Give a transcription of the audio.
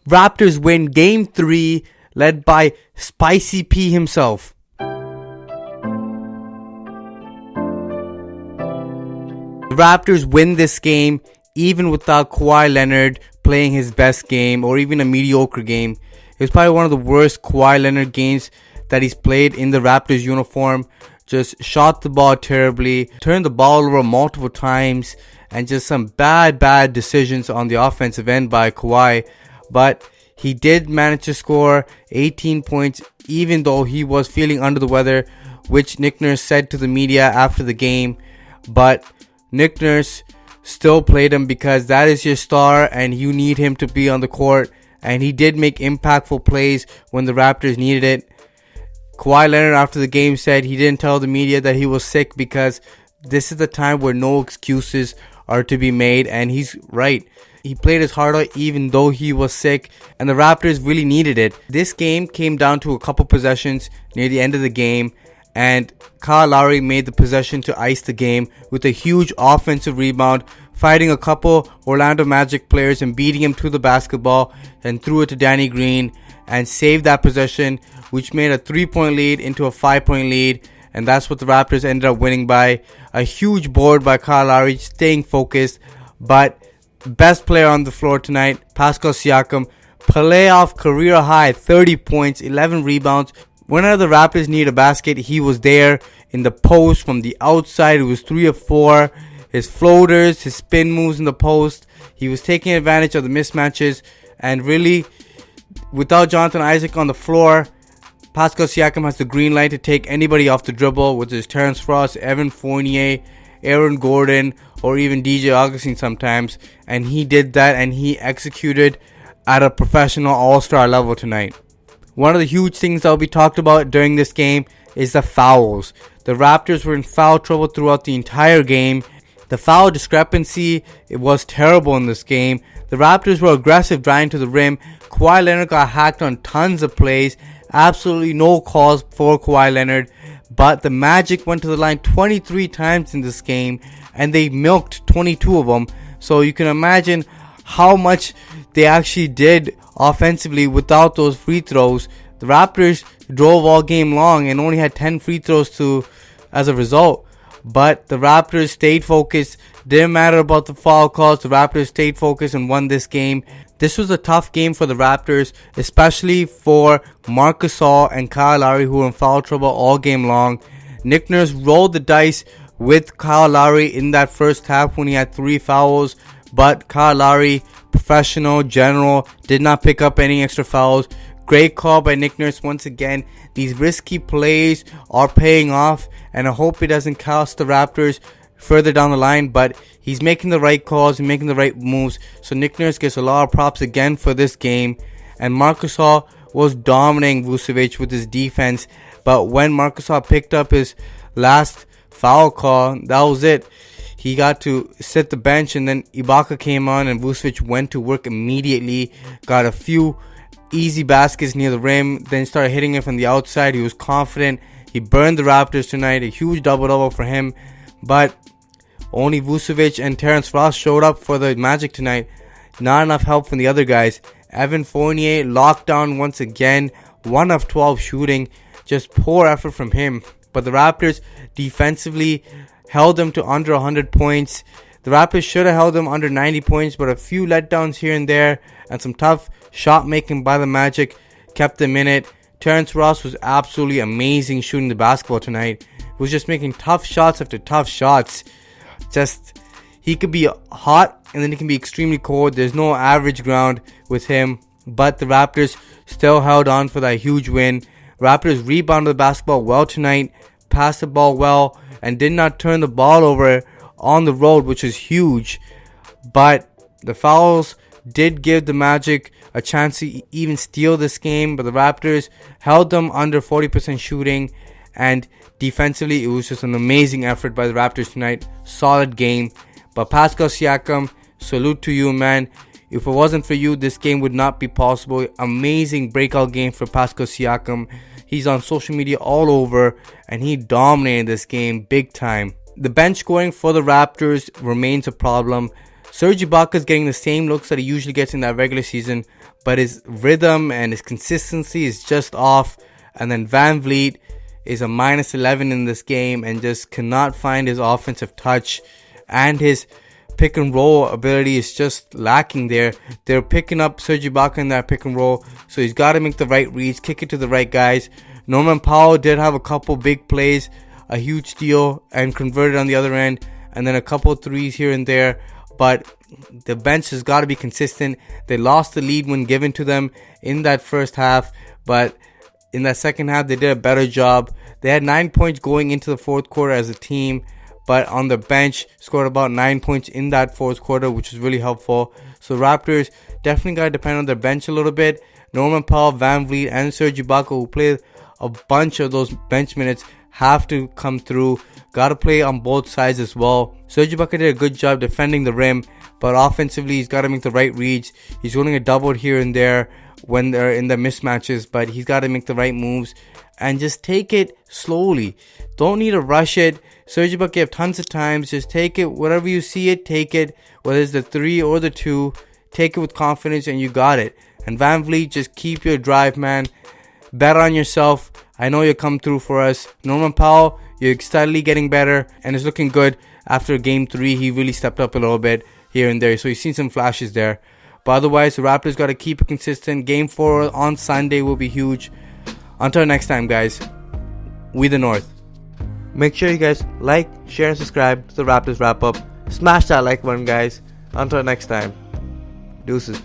Raptors win Game 3, led by Spicy P himself. The Raptors win this game even without Kawhi Leonard playing his best game or even a mediocre game. It was probably one of the worst Kawhi Leonard games that he's played in the Raptors uniform. Just shot the ball terribly, turned the ball over multiple times, and just some bad decisions on the offensive end by Kawhi. But he did manage to score 18 points even though he was feeling under the weather, which Nick Nurse said to the media after the game. But Nick Nurse still played him because that is your star and you need him to be on the court. And he did make impactful plays when the Raptors needed it. Kawhi Leonard after the game said he didn't tell the media that he was sick because this is the time where no excuses are to be made, and he's right. He played his heart out even though he was sick, and the Raptors really needed it. This game came down to a couple possessions near the end of the game, and Kyle Lowry made the possession to ice the game with a huge offensive rebound, fighting a couple Orlando Magic players and beating him to the basketball, and threw it to Danny Green and saved that possession, which made a 3-point lead into a 5-point lead. And that's what the Raptors ended up winning by. A huge board by Kyle Lowry, staying focused. But best player on the floor tonight, Pascal Siakam, playoff career high, 30 points, 11 rebounds. Whenever the Raptors needed a basket, he was there in the post from the outside. It was 3 of 4. His floaters, his spin moves in the post. He was taking advantage of the mismatches. And really, without Jonathan Isaac on the floor, Pascal Siakam has the green light to take anybody off the dribble, which is Terrence Ross, Evan Fournier, Aaron Gordon, or even DJ Augustine sometimes. And he did that, and he executed at a professional all-star level tonight. One of the huge things that will be talked about during this game is the fouls. The Raptors were in foul trouble throughout the entire game. The foul discrepancy, it was terrible in this game. The Raptors were aggressive driving to the rim. Kawhi Leonard got hacked on tons of plays. Absolutely no calls for Kawhi Leonard. But the Magic went to the line 23 times in this game, and they milked 22 of them. So you can imagine how much they actually did offensively without those free throws. The Raptors drove all game long and only had 10 free throws as a result. But the Raptors stayed focused. Didn't matter about the foul calls. The Raptors stayed focused and won this game. This was a tough game for the Raptors, especially for Marc Gasol and Kyle Lowry, who were in foul trouble all game long. Nick Nurse rolled the dice with Kyle Lowry in that first half when he had 3 fouls. But Kyle Lowry, professional, general, did not pick up any extra fouls. Great call by Nick Nurse once again. These risky plays are paying off, and I hope it doesn't cost the Raptors further down the line, but he's making the right calls and making the right moves. So Nick Nurse gets a lot of props again for this game. And Marc Gasol was dominating Vucevic with his defense, but when Marc Gasol picked up his last foul call, that was it. He got to sit the bench, and then Ibaka came on, and Vucevic went to work immediately. Got a few easy baskets near the rim, then started hitting it from the outside. He was confident. He burned the Raptors tonight. A huge double-double for him. But only Vucevic and Terrence Ross showed up for the Magic tonight. Not enough help from the other guys. Evan Fournier locked down once again. 1 of 12 shooting. Just poor effort from him. But the Raptors defensively held them to under 100 points. The Raptors should have held them under 90 points, but a few letdowns here and there and some tough shot making by the Magic kept them in it. Terrence Ross was absolutely amazing shooting the basketball tonight. He was just making tough shots after tough shots. He could be hot and then he can be extremely cold. There's no average ground with him. But the Raptors still held on for that huge win. Raptors rebounded the basketball well tonight, passed the ball well, and did not turn the ball over on the road, which is huge. But the fouls did give the Magic a chance to even steal this game, but the Raptors held them under 40% shooting, and defensively it was just an amazing effort by the Raptors tonight. Solid game. But Pascal Siakam, salute to you, man. If it wasn't for you, this game would not be possible. Amazing breakout game for Pascal Siakam. He's on social media all over, and he dominated this game big time. The bench scoring for the Raptors remains a problem. Serge Ibaka is getting the same looks that he usually gets in that regular season, but his rhythm and his consistency is just off. And then Van Vliet is a -11 in this game and just cannot find his offensive touch, and his pick and roll ability is just lacking there. They're picking up Serge Ibaka in that pick and roll, so he's got to make the right reads, kick it to the right guys. Norman Powell did have a couple big plays, a huge steal, and converted on the other end, and then a couple threes here and there, but the bench has got to be consistent. They lost the lead when given to them in that first half, but in that second half they did a better job. They had 9 points going into the fourth quarter as a team, but on the bench scored about 9 points in that fourth quarter, which was really helpful. So Raptors definitely got to depend on their bench a little bit. Norman Powell, Van Vliet, and Serge Ibaka, who played a bunch of those bench minutes, have to come through. Got to play on both sides as well. Serge Ibaka did a good job defending the rim, but offensively he's got to make the right reads. He's going to get doubled here and there when they're in the mismatches, but he's got to make the right moves and just take it slowly. Don't need to rush it. Serge Ibaka, you have tons of times. Just take it. Whatever you see it, take it. Whether it's the 3 or the 2, take it with confidence and you got it. And Van Vliet, just keep your drive, man. Bet on yourself. I know you'll come through for us. Norman Powell, you're steadily getting better and it's looking good. After game 3, he really stepped up a little bit here and there. So you've seen some flashes there. But otherwise, the Raptors got to keep it consistent. Game 4 on Sunday will be huge. Until next time, guys, we the North. Make sure you guys like, share, and subscribe to the Raptors Wrap Up. Smash that like button, guys. Until next time, deuces.